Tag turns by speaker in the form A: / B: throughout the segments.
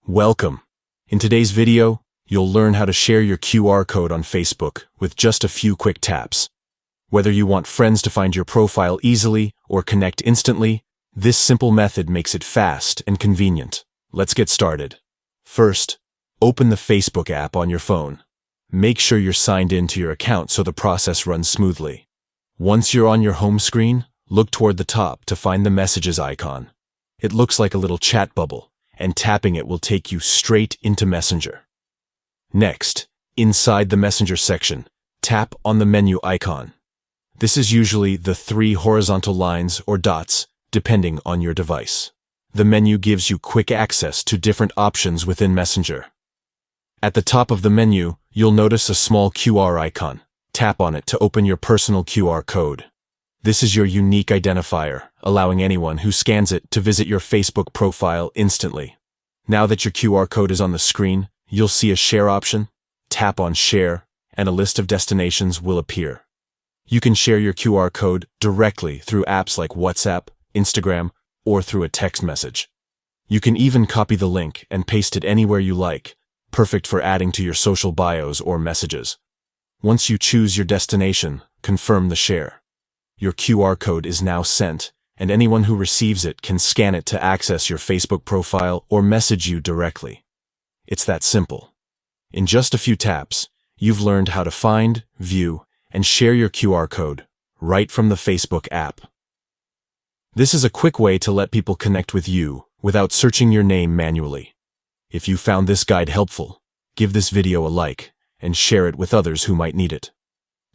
A: Welcome. In today's video, you'll learn how to share your QR code on Facebook with just a few quick taps. Whether you want friends to find your profile easily or connect instantly, this simple method makes it fast and convenient. Let's get started. First, open the Facebook app on your phone. Make sure you're signed in to your account so the process runs smoothly. Once you're on your home screen, look toward the top to find the Messages icon. It looks like a little chat bubble, and tapping it will take you straight into Messenger. Next, inside the Messenger section, tap on the menu icon. This is usually the 3 horizontal lines or dots, depending on your device. The menu gives you quick access to different options within Messenger. At the top of the menu, you'll notice a small QR icon. Tap on it to open your personal QR code. This is your unique identifier, allowing anyone who scans it to visit your Facebook profile instantly. Now that your QR code is on the screen, you'll see a share option. Tap on Share, and a list of destinations will appear. You can share your QR code directly through apps like WhatsApp, Instagram, or through a text message. You can even copy the link and paste it anywhere you like, perfect for adding to your social bios or messages. Once you choose your destination, confirm the share. Your QR code is now sent, and anyone who receives it can scan it to access your Facebook profile or message you directly. It's that simple. In just a few taps, you've learned how to find, view, and share your QR code right from the Facebook app. This is a quick way to let people connect with you without searching your name manually. If you found this guide helpful, give this video a like and share it with others who might need it.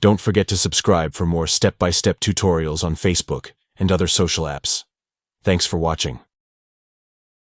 A: Don't forget to subscribe for more step-by-step tutorials on Facebook and other social apps. Thanks for watching.